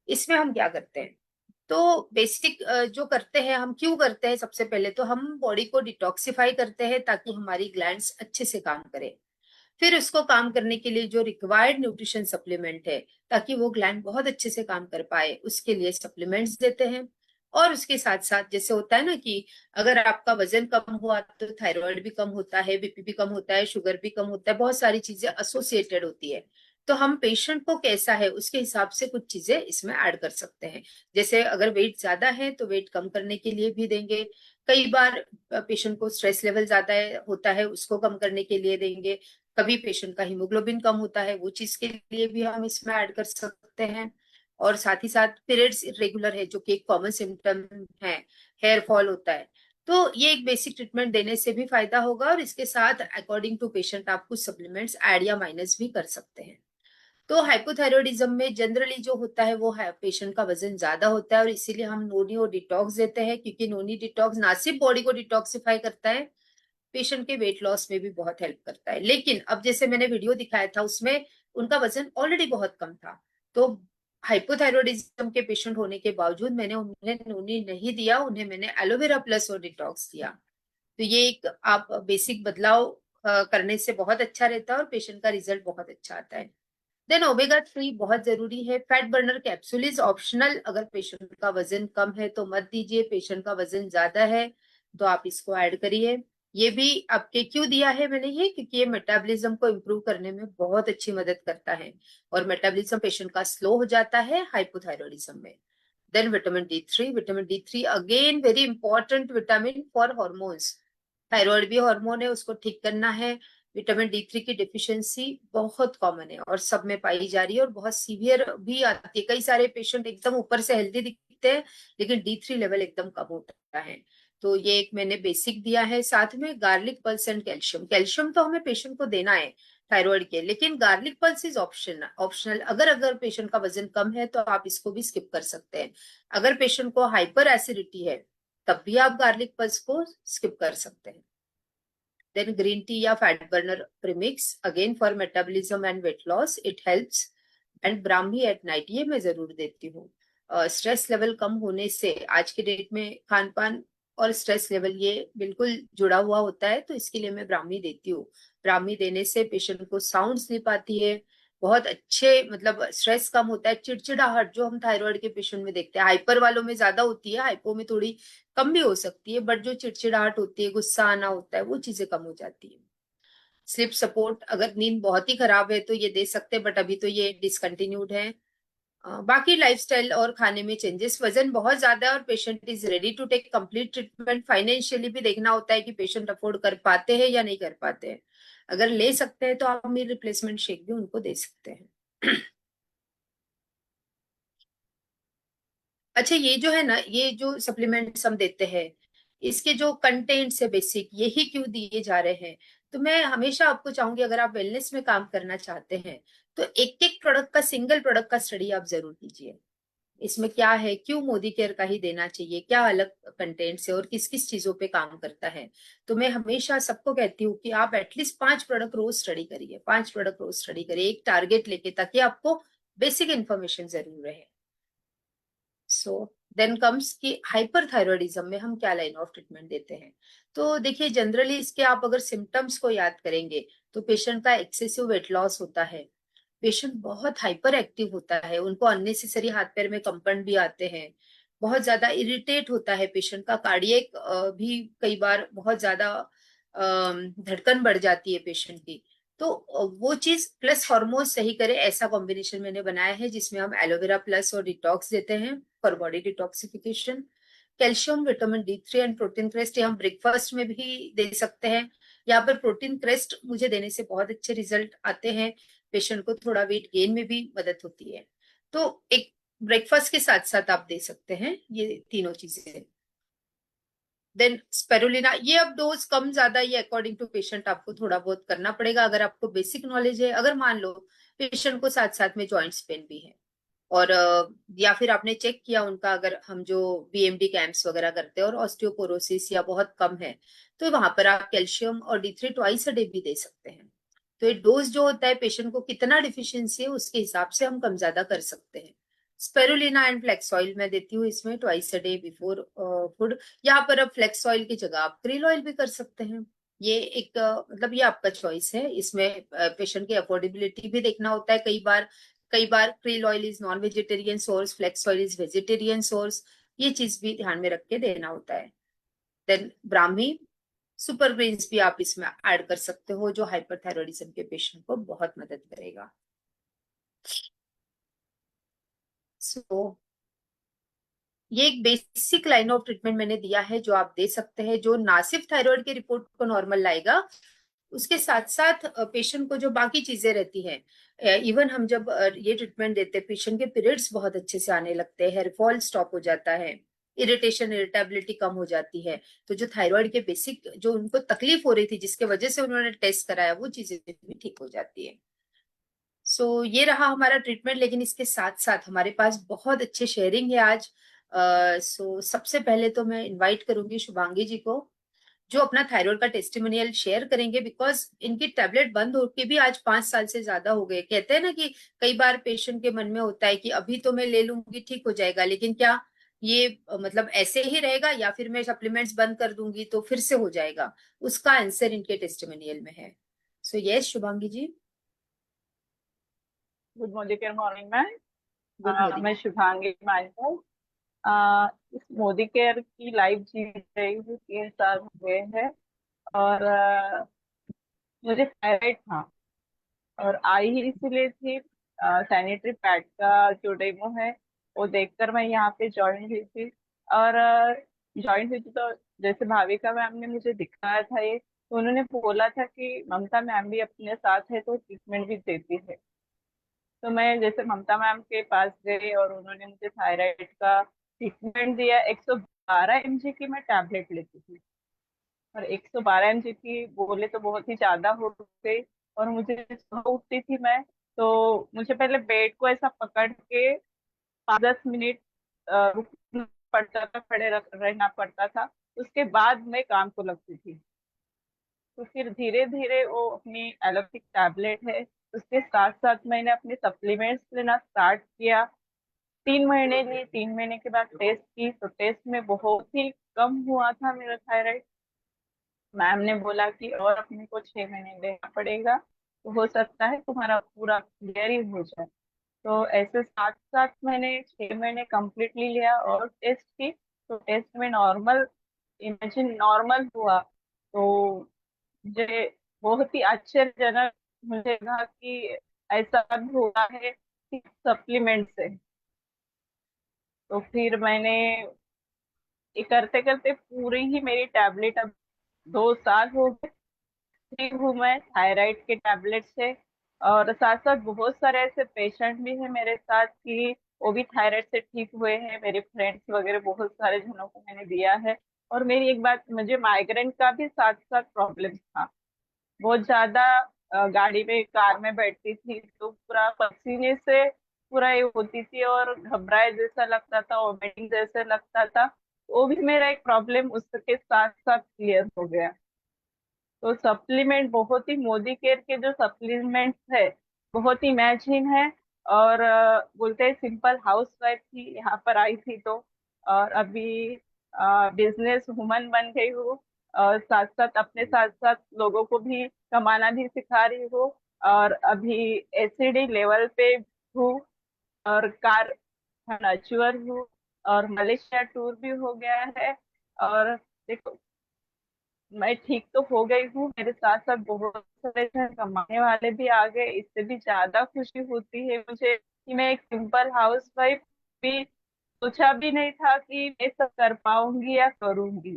इसमें हम क्या करते हैं, तो बेसिक जो करते हैं, हम क्यों करते हैं, सबसे पहले तो हम बॉडी को डिटॉक्सिफाई करते हैं ताकि हमारी ग्लैंड्स अच्छे से काम करें। फिर उसको काम करने के लिए जो रिक्वायर्ड न्यूट्रिशन सप्लीमेंट है, ताकि वो ग्लैंड बहुत अच्छे से काम कर पाए, उसके लिए सप्लीमेंट्स देते हैं। और उसके साथ साथ जैसे होता है ना कि अगर आपका वजन कम हुआ तो थायराइड भी कम होता है, बीपी भी कम होता है, शुगर भी कम होता है, बहुत सारी चीजें एसोसिएटेड होती है। तो हम पेशेंट को कैसा है उसके हिसाब से कुछ चीजें इसमें ऐड कर सकते हैं। जैसे अगर वेट ज्यादा है तो वेट कम करने के लिए भी देंगे। कई बार पेशेंट को स्ट्रेस लेवल ज्यादा होता है, उसको कम करने के लिए देंगे। कभी पेशेंट का हीमोग्लोबिन कम होता है, वो चीज के लिए भी हम इसमें ऐड कर सकते हैं। और साथ ही साथ पीरियड्स इरेगुलर है जो कि एक कॉमन सिम्टम है, हेयर फॉल होता है, तो ये एक बेसिक ट्रीटमेंट देने से भी फायदा होगा। और इसके साथ अकॉर्डिंग टू पेशेंट आप कुछ सप्लीमेंट्स ऐड या माइनस भी कर सकते हैं। तो हाइपोथायरॉयडिज्म में जनरली जो होता है वो है पेशेंट का वजन ज्यादा होता है, और इसीलिए हम नोनी और डिटॉक्स देते हैं, क्योंकि नोनी डिटॉक्स ना सिर्फ बॉडी को डिटॉक्सिफाई करता है, पेशेंट के वेट लॉस में भी बहुत हेल्प करता है। लेकिन अब जैसे मैंने वीडियो दिखाया था उसमें उनका वजन ऑलरेडी बहुत कम था, तो हाइपोथायरॉयडिज्म के पेशेंट होने के बावजूद मैंने उन्हें नोनी नहीं दिया, उन्हें मैंने एलोवेरा प्लस और डिटॉक्स दिया। तो ये एक आप बेसिक बदलाव करने से बहुत अच्छा रहता है और पेशेंट का रिजल्ट बहुत अच्छा आता है। देन ओमेगा 3 बहुत जरूरी है। Fat burner capsule is optional, अगर पेशेंट का वजन कम है तो मत दीजिए, पेशेंट का वजन ज्यादा है तो आप इसको ऐड करिए। ये भी आपके क्यों दिया है मैंने ये, क्योंकि ये मेटाबॉलिज्म को इम्प्रूव करने में बहुत अच्छी मदद करता है, और मेटाबॉलिज्म पेशेंट का स्लो हो जाता है हाइपोथायरॉयडिज्म में। Then vitamin D three again very important vitamin for hormones. Thyroid भी हार्मोन है, उसको ठीक करना है। विटामिन डी थ्री की डिफिशियंसी बहुत कॉमन है और सब में पाई जा रही है, और बहुत सीवियर भी आती है। कई सारे पेशेंट एकदम ऊपर से हेल्दी दिखते हैं लेकिन डी थ्री लेवल एकदम कम होता है। तो ये एक मैंने बेसिक दिया है। साथ में garlic pulse and calcium. Calcium तो हमें पेशेंट को देना है थायराइड के, लेकिन गार्लिक पल्स इज ऑप्शनल। अगर पेशेंट का वजन कम है तो आप इसको भी स्किप कर सकते हैं। अगर पेशेंट को हाइपर एसिडिटी है तब भी आप गार्लिक पल्स को स्किप कर सकते हैं। देन ग्रीन टी या fat burner premix again for metabolism and weight loss, it helps. And Brahmi at night, ये मैं जरूर देती हूँ। स्ट्रेस लेवल कम होने से आज के डेट में खान पान और स्ट्रेस लेवल ये बिल्कुल जुड़ा हुआ होता है, तो इसके लिए मैं ब्राह्मी देती हूँ। ब्राह्मी देने से पेशेंट को साउंड्स नहीं पाती है, बहुत अच्छे, मतलब स्ट्रेस कम होता है। चिड़चिड़ाहट जो हम थायराइड के पेशेंट में देखते हैं, हाइपर वालों में ज्यादा होती है, हाइपो में थोड़ी कम भी हो सकती है, बट जो चिड़चिड़ाहट होती है, गुस्सा आना होता है, वो चीजें कम हो जाती है। स्लीप सपोर्ट, अगर नींद बहुत ही खराब है तो ये दे सकते हैं, बट अभी तो ये डिसकंटिन्यूड है। बाकी लाइफस्टाइल और खाने में चेंजेस, वजन बहुत ज्यादा है और patient is ready to take complete treatment. Financially भी देखना होता है कि पेशेंट अफोर्ड कर पाते हैं या नहीं कर पाते हैं। अगर ले सकते हैं तो आप मील रिप्लेसमेंट शेक भी उनको दे सकते हैं। अच्छा, ये जो है ना, ये जो सप्लीमेंट्स हम देते हैं, इसके जो कंटेंट्स है बेसिक, यही क्यों दिए जा रहे हैं। तो मैं हमेशा आपको चाहूंगी, अगर आप वेलनेस में काम करना चाहते हैं तो एक एक प्रोडक्ट का, सिंगल प्रोडक्ट का स्टडी आप जरूर कीजिए। इसमें क्या है, क्यों मोदी केयर का ही देना चाहिए, क्या अलग कंटेंट्स है और किस किस चीजों पे काम करता है। तो मैं हमेशा सबको कहती हूँ कि आप एटलीस्ट 5 प्रोडक्ट रोज स्टडी करिए, 5 प्रोडक्ट रोज स्टडी करिए, एक टारगेट लेके, ताकि आपको बेसिक इन्फॉर्मेशन जरूर रहे। सो देन कम्स कि हाइपरथायरॉयडिज्म में हम क्या लाइन ऑफ ट्रीटमेंट देते हैं। तो देखिए, जनरली इसके आप अगर सिम्टम्स को याद करेंगे तो पेशेंट का एक्सेसिव वेट लॉस होता है, पेशेंट बहुत हाइपर एक्टिव होता है, उनको अननेसेसरी हाथ पैर में कंपन भी आते हैं, बहुत ज्यादा इरिटेट होता है पेशेंट का, कार्डियक भी कई बार बहुत ज्यादा धड़कन बढ़ जाती है पेशेंट की। तो वो चीज प्लस हार्मोन सही करे, ऐसा कॉम्बिनेशन मैंने बनाया है जिसमें हम एलोवेरा प्लस और डिटॉक्स देते हैं for body detoxification. Calcium, vitamin D three and protein crest, ये हम ब्रेकफास्ट में भी दे सकते हैं। यहाँ पर प्रोटीन क्रेस्ट मुझे देने से बहुत अच्छे रिजल्ट आते हैं, पेशेंट को थोड़ा वेट गेन में भी मदद होती है। तो एक ब्रेकफास्ट के साथ साथ आप दे सकते हैं ये तीनों चीजें। देन स्पेरुलिना, ये अब डोज कम ज्यादा ये अकॉर्डिंग टू पेशेंट आपको थोड़ा बहुत करना पड़ेगा। अगर आपको बेसिक नॉलेज है, अगर मान लो पेशेंट को साथ साथ में जॉइंट्स पेन भी है और या फिर आपने चेक किया उनका, अगर हम जो बीएमडी कैंप्स वगैरह करते हैं और ऑस्टियोपोरोसिस या बहुत कम है, तो वहां पर आप कैल्शियम और D3 ट्वाइस अ डे भी दे सकते हैं। तो ये डोज जो होता है पेशेंट को कितना डिफिशियंसी है उसके हिसाब से हम कम ज्यादा कर सकते हैं। स्पेरुलिना एंड फ्लेक्स ऑयल मैं देती हूँ इसमें twice a day before food. यहाँ पर अब फ्लेक्स ऑयल की जगह आप क्रिल ऑयल भी कर सकते हैं। ये एक मतलब ये आपका चॉइस है। इसमें पेशेंट की अफोर्डेबिलिटी भी देखना होता है। कई बार krill oil is non vegetarian source, flax oil is vegetarian source, ये चीज भी ध्यान में रख के देना होता है। देन ब्राह्मी सुपर ग्रेन्स भी आप इसमें ऐड कर सकते हो, जो हाइपरथायरॉयडिज्म के पेशेंट को बहुत मदद करेगा। सो ये एक बेसिक लाइन ऑफ ट्रीटमेंट मैंने दिया है जो आप दे सकते हैं, जो ना सिर्फ थायराइड की रिपोर्ट को नॉर्मल लाएगा, उसके साथ साथ पेशेंट को जो बाकी चीजें रहती हैं, इवन हम जब ये ट्रीटमेंट देते हैं पेशेंट के पीरियड्स बहुत अच्छे से आने लगते हैं, हेयर फॉल स्टॉप हो जाता है, इरिटेशन इरिटेबिलिटी कम हो जाती है। तो जो थायराइड के बेसिक जो उनको तकलीफ हो रही थी जिसके वजह से उन्होंने टेस्ट कराया, वो चीजें भी ठीक हो जाती है। सो ये रहा हमारा ट्रीटमेंट। लेकिन इसके साथ साथ हमारे पास बहुत अच्छे शेयरिंग है आज। सो सबसे पहले तो मैं इनवाइट करूंगी शुभांगी जी को, जो अपना थायराइड का टेस्टिमोनियल शेयर करेंगे, बिकॉज इनकी टैबलेट बंद होके भी आज 5 साल से ज्यादा हो गए। कहते हैं ना कि कई बार पेशेंट के मन में होता है कि अभी तो मैं ले लूंगी ठीक हो जाएगा, लेकिन क्या ये मतलब ऐसे ही रहेगा या फिर मैं सप्लीमेंट्स बंद कर दूंगी तो फिर से हो जाएगा? उसका आंसर इनके टेस्टिमोनियल में है। So yes Shubhangi ji. Good morning ma'am. Good morning. मैं शुभांगी मानकर इस मोदी केयर की लाइफ जी रही हूँ, 3 साल हुए हैं। और मुझे थायराइड था और आई ही इसीलिए थी, सैनिटरी पैड का जो डेमो है वो देखकर मैं यहाँ पे ज्वाइन हुई थी। और ज्वाइन हुई थी तो जैसे भाविका मैम ने मुझे दिखाया था ये, तो उन्होंने बोला था कि ममता मैम भी अपने साथ है तो ट्रीटमेंट भी देती है। तो मैं जैसे ममता मैम के पास गई और उन्होंने मुझे थायराइड का ट्रीटमेंट दिया। 112 mg की मैं टैबलेट लेती थी और 112 mg की बोले तो बहुत ही ज्यादा हो गई। और मुझे सुबह उठती थी मैं, तो मुझे पहले बेड को ऐसा पकड़ के 5-10 मिनट रुकना पड़ता था, रहना पड़ता था। उसके बाद मैं काम को लगती थी। तो फिर धीरे धीरे वो अपनी एलोपैथिक टैबलेट है, उसके साथ साथ मैंने अपने सप्लीमेंट्स लेना स्टार्ट किया। 3 महीने ली, 3 महीने के बाद टेस्ट की तो टेस्ट में बहुत ही कम हुआ था मेरा थायराइड। मैम ने बोला कि और अपने को 6 महीने लेना पड़ेगा, तो हो सकता है तुम्हारा पूरा क्लियर ही हो जाए। तो ऐसे साथ साथ मैंने 6 महीने कम्प्लीटली लिया और टेस्ट की, तो टेस्ट में नॉर्मल, इमेजिन नॉर्मल हुआ। तो मुझे बहुत ही आश्चर्यजनक मुझे लगा कि ऐसा भी हुआ है सप्लीमेंट से। तो फिर मैंने ये करते करते पूरी ही मेरी टैबलेट अब 2 साल हो गए, ठीक हूँ मैं थायराइड के टैबलेट से। और साथ साथ बहुत सारे ऐसे पेशेंट भी हैं मेरे साथ कि वो भी थायराइड से ठीक हुए हैं। मेरे फ्रेंड्स वगैरह बहुत सारे जनों को मैंने दिया है। और मेरी एक बात, मुझे माइग्रेन का भी साथ साथ प्रॉब्लम था, बहुत ज्यादा। गाड़ी में कार में बैठती थी तो पूरा पसीने से पूरा ये होती थी और घबराए जैसा लगता था, वोमिटिंग जैसे लगता था। वो भी मेरा एक प्रॉब्लम उसके साथ साथ क्लियर हो गया। तो सप्लीमेंट बहुत ही, मोदी केयर के जो सप्लीमेंट्स है बहुत ही इमेजिन है। और बोलते हैं सिंपल हाउस वाइफ थी, यहाँ पर आई थी तो, और अभी बिजनेस वुमन बन गई हूँ। और साथ साथ अपने साथ साथ लोगों को भी कमाना भी सिखा रही हूँ। और अभी एसिडी लेवल पे हूँ और कार अचीवर हूँ। और मलेशिया टूर भी हो गया है। और देखो, मैं ठीक तो हो गई हूँ, मेरे साथ साथ बहुत सारे जन कमाने वाले भी आ गए। इससे भी ज्यादा खुशी होती है मुझे कि मैं एक सिंपल हाउस वाइफ भी, सोचा भी नहीं था कि मैं सब कर पाऊंगी या करूंगी,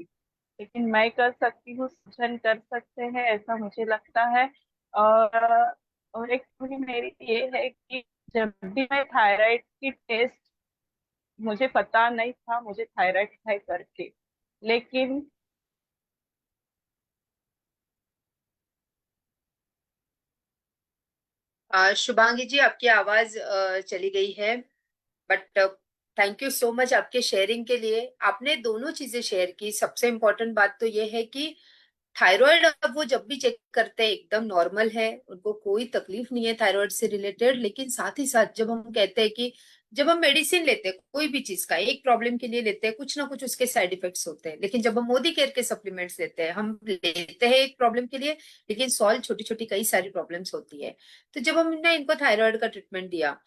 लेकिन मैं कर सकती हूँ, जन कर सकते हैं ऐसा मुझे लगता है। और एक चीज मेरी ये है कि जब भी मैं थायराइड की टेस्ट मुझे पता नहीं था मुझे थायराइड है करके, लेकिन शुभांगी जी, आपकी आवाज चली गई है, but thank you so much आपके शेयरिंग के लिए। आपने दोनों चीजें शेयर की। सबसे इम्पोर्टेंट बात तो ये है कि थायराइड अब वो जब भी चेक करते हैं एकदम नॉर्मल है, उनको कोई तकलीफ नहीं है थायराइड से रिलेटेड। लेकिन साथ ही साथ जब हम कहते हैं कि जब हम मेडिसिन लेते हैं कोई भी चीज का, एक प्रॉब्लम के लिए लेते हैं, कुछ ना कुछ उसके साइड इफेक्ट्स होते हैं। लेकिन जब हम मोदी केयर के सप्लीमेंट्स लेते हैं, हम लेते हैं एक प्रॉब्लम के लिए, लेकिन सॉल्व छोटी छोटी कई सारी प्रॉब्लम्स होती है। तो जब हमने इनको थायराइड का ट्रीटमेंट दिया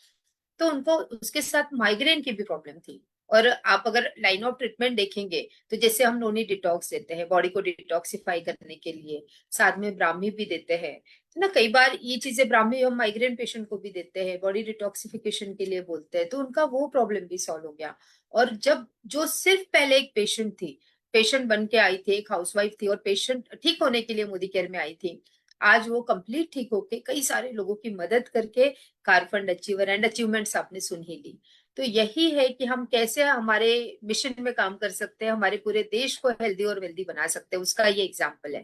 तो उनको उसके साथ माइग्रेन की भी प्रॉब्लम थी। और आप अगर लाइन ऑफ ट्रीटमेंट देखेंगे तो जैसे हम नोनी डिटॉक्स देते हैं बॉडी को डिटॉक्सिफाई करने के लिए, साथ में ब्राह्मी भी देते हैं, तो ना कई बार ये चीजें ब्राह्मी हम माइग्रेन पेशेंट को भी देते हैं, बॉडी डिटॉक्सिफिकेशन के लिए बोलते हैं, तो उनका वो प्रॉब्लम भी सॉल्व हो गया। और जब जो सिर्फ पहले एक पेशेंट थी, पेशेंट बन के आई थी, एक हाउसवाइफ थी और पेशेंट ठीक होने के लिए मोदी केयर में आई थी, आज वो कंप्लीट ठीक होके कई सारे लोगों की मदद करके कारफंड अचीवर एंड अचीवमेंट्स आपने सुन ही ली। तो यही है कि हम कैसे हमारे मिशन में काम कर सकते हैं, हमारे पूरे देश को हेल्दी और वेल्दी बना सकते हैं, उसका ये एग्जाम्पल है।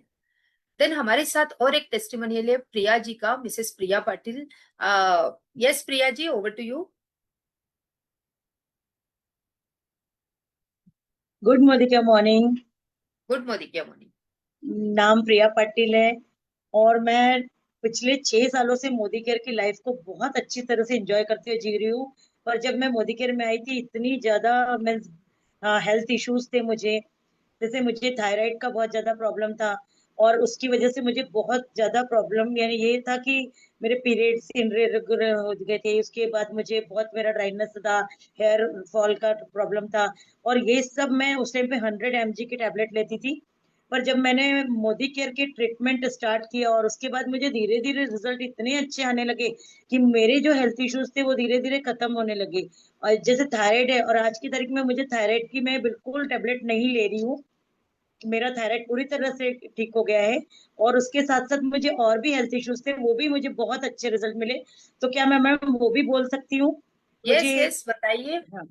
देन हमारे साथ और एक टेस्टिमोनियल है प्रिया जी का, Mrs Priya Patil. Yes Priya ji, over to you. Good मोदिका मॉर्निंग। गुड मॉर्निंग, क्या मॉर्निंग। नाम प्रिया पाटिल है और मैं पिछले 6 सालों से मोदी केयर की लाइफ को बहुत अच्छी तरह से एंजॉय करते हुए जी रही हूँ। पर जब मैं मोदी केयर में आई थी इतनी ज्यादा मैं हेल्थ इश्यूज थे मुझे, जैसे मुझे थायराइड का बहुत ज्यादा प्रॉब्लम था और उसकी वजह से मुझे बहुत ज्यादा प्रॉब्लम यानी ये था कि मेरे पीरियड्स इनरेगुलर हो गए थे। उसके बाद मुझे बहुत मेरा ड्राइनेस था, हेयर फॉल का प्रॉब्लम था और ये सब मैं उस टाइम पे 100 mg की टैबलेट लेती थी। पर जब मैंने मोदी केयर के ट्रीटमेंट स्टार्ट किया और उसके बाद मुझे धीरे धीरे रिजल्ट इतने अच्छे आने लगे कि मेरे जो हेल्थ इश्यूज थे वो धीरे धीरे खत्म होने लगे। और जैसे थायराइड है और आज की तारीख में मुझे थायराइड की मैं बिल्कुल टेबलेट नहीं ले रही हूँ, मेरा थायराइड पूरी तरह से ठीक हो गया है। और उसके साथ साथ मुझे और भी हेल्थ इश्यूज थे वो भी मुझे बहुत अच्छे रिजल्ट मिले। तो क्या मैं मैम वो भी बोल सकती हूँ? यस मुझे यस, बताइए। हाँ,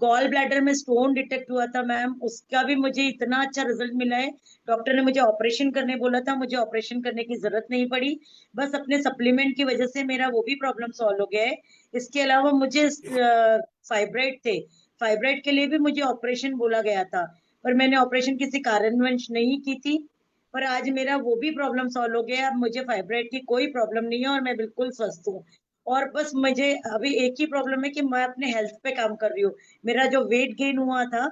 गॉल ब्लैडर में स्टोन डिटेक्ट हुआ था मैम, उसका भी मुझे इतना अच्छा रिजल्ट मिला है। डॉक्टर ने मुझे ऑपरेशन करने बोला था, मुझे ऑपरेशन करने की जरूरत नहीं पड़ी, बस अपने सप्लीमेंट की वजह से मेरा वो भी प्रॉब्लम सॉल्व हो गया है। इसके अलावा मुझे फाइब्राइड थे, फाइब्राइड के लिए भी मुझे ऑपरेशन बोला गया था, पर मैंने ऑपरेशन किसी कारणवश नहीं की थी। पर आज मेरा वो भी प्रॉब्लम सॉल्व हो गया, अब मुझे फाइब्राइड की कोई प्रॉब्लम नहीं है और मैं बिल्कुल स्वस्थ हूँ। और बस मुझे अभी एक ही प्रॉब्लम है कि मैं अपने हेल्थ पे काम कर रही हूँ। मेरा जो वेट गेन हुआ था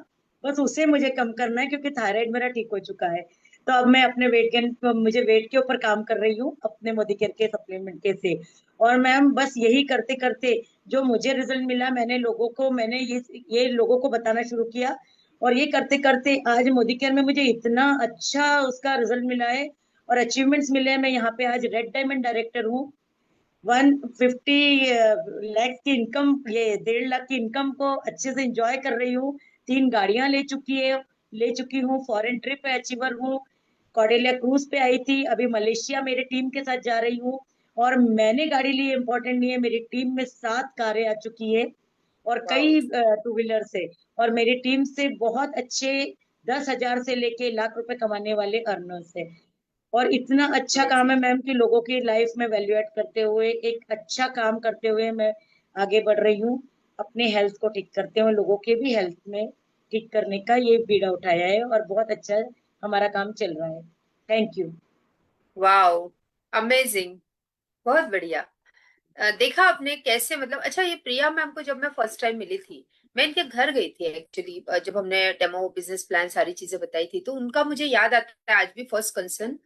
बस उसे मुझे कम करना है क्योंकि थायराइड मेरा ठीक हो चुका है। तो अब मैं अपने वेट गेन, मुझे वेट के ऊपर काम कर रही हूँ अपने मोदी केयर के सप्लीमेंट के से। और मैम बस यही करते करते जो मुझे रिजल्ट मिला मैंने ये लोगों को बताना शुरू किया और ये करते करते आज मोदी केयर में मुझे इतना अच्छा उसका रिजल्ट मिला है और अचीवमेंट्स मिले हैं। मैं यहाँ पे आज रेड डायमंड डायरेक्टर हूँ। 150 लाख की इनकम, ये 1.5 लाख की इनकम को अच्छे से एंजॉय कर रही हूँ। 3 गाड़ियां ले चुकी हूँ, फॉरेन ट्रिप अचीवर हूँ, कॉर्डेलिया क्रूज पे आई थी, अभी मलेशिया मेरे टीम के साथ जा रही हूँ। और मैंने गाड़ी ली इम्पोर्टेंट नहीं है, मेरी टीम में 7 कारें आ चुकी है और वाओ, कई टू व्हीलर से। और मेरी टीम से बहुत अच्छे 10,000 से लेके लाख रुपए कमाने वाले अर्नर्स है। और इतना अच्छा काम है अमेजिंग। मैम कि लोगों की लाइफ में वैल्यू एड करते हुए एक अच्छा काम करते हुए मैं आगे बढ़ रही हूँ। अपने हेल्थ को ठीक करते हुए लोगों के भी हेल्थ में ठीक करने का ये बीड़ा उठाया है और बहुत अच्छा हमारा काम चल रहा है। Thank you. वाओ, अमेजिंग, बहुत बढ़िया। देखा आपने कैसे, मतलब अच्छा ये प्रिया मैम को जब मैं फर्स्ट टाइम मिली थी, मैं इनके घर गई थी एक्चुअली, जब हमने डेमो बिजनेस प्लान सारी चीजें बताई थी, तो उनका मुझे याद आता है आज भी फर्स्ट कंसर्न,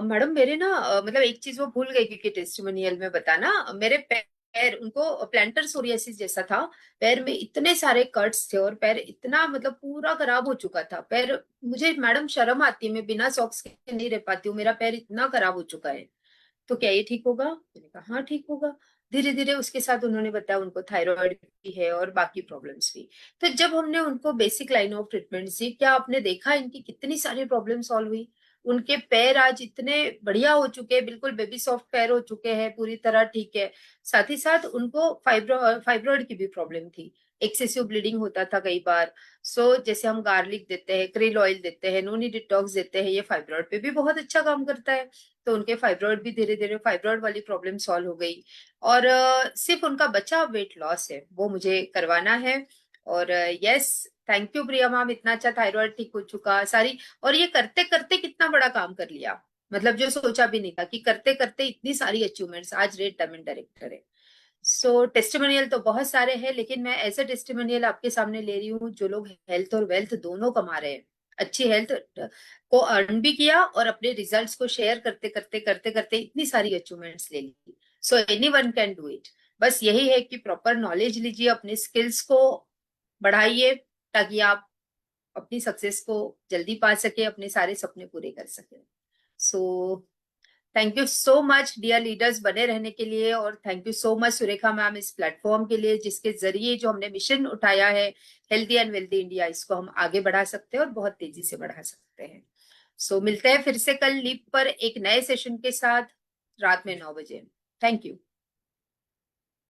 मैडम मेरे ना मतलब एक चीज वो भूल गई क्योंकि टेस्टिमोनियल में बताना, मेरे पैर उनको प्लांटर सोरियासिस जैसा था, पैर में इतने सारे कट्स थे और पैर इतना मतलब पूरा खराब हो चुका था पैर। मुझे मैडम शर्म आती है, मैं बिना सॉक्स के नहीं रह पाती हूँ, मेरा पैर इतना खराब हो चुका है, तो क्या ये ठीक होगा? मैंने कहा हाँ ठीक होगा। धीरे धीरे उसके साथ उन्होंने बताया उनको थायराइड भी है और बाकी प्रॉब्लम्स भी। तो जब हमने उनको बेसिक लाइन ऑफ ट्रीटमेंट दी, क्या आपने देखा इनकी कितनी सारी प्रॉब्लम सॉल्व हुई? उनके पैर आज इतने बढ़िया हो चुके हैं, बिल्कुल बेबी सॉफ्ट पैर हो चुके हैं, पूरी तरह ठीक है। साथ ही साथ उनको फाइब्रॉइड की भी प्रॉब्लम थी, एक्सेसिव ब्लीडिंग होता था कई बार। सो जैसे हम गार्लिक देते हैं, क्रिल ऑयल देते हैं, नोनी डिटॉक्स देते हैं, ये फाइब्रॉइड पे भी बहुत अच्छा काम करता है। तो उनके फाइब्रॉइड भी धीरे धीरे फाइब्रॉइड वाली प्रॉब्लम सॉल्व हो गई। और सिर्फ उनका बचा वेट लॉस है, वो मुझे करवाना है। और yes, thank you Priya ma'am, इतना अच्छा थायराइड ठीक हो चुका सारी। और ये करते करते कितना बड़ा काम कर लिया, मतलब जो सोचा भी नहीं था कि करते करते इतनी सारी अचीवमेंट्स, आज रेड डायमंड डायरेक्टर है। सो टेस्टिमोनियल तो बहुत सारे हैं, लेकिन मैं ऐसे टेस्टिमोनियल आपके सामने ले रही हूँ जो लोग हेल्थ और वेल्थ दोनों कमा रहे हैं, अच्छी हेल्थ को अर्न भी किया और अपने रिजल्ट्स को शेयर करते करते करते करते इतनी सारी अचीवमेंट्स ले ली। So anyone can do it. बस यही है कि प्रॉपर नॉलेज लीजिए, अपने स्किल्स को बढ़ाइए, ताकि आप अपनी सक्सेस को जल्दी पा सके, अपने सारे सपने पूरे कर सके। So thank you so much dear leaders बने रहने के लिए, और thank you so much Surekha ma'am इस प्लेटफॉर्म के लिए, जिसके जरिए जो हमने मिशन उठाया है हेल्दी एंड वेल्दी इंडिया, इसको हम आगे बढ़ा सकते हैं और बहुत तेजी से बढ़ा सकते हैं। सो मिलते हैं फिर से कल लीप पर एक नए सेशन के साथ रात में 9 बजे। Thank you.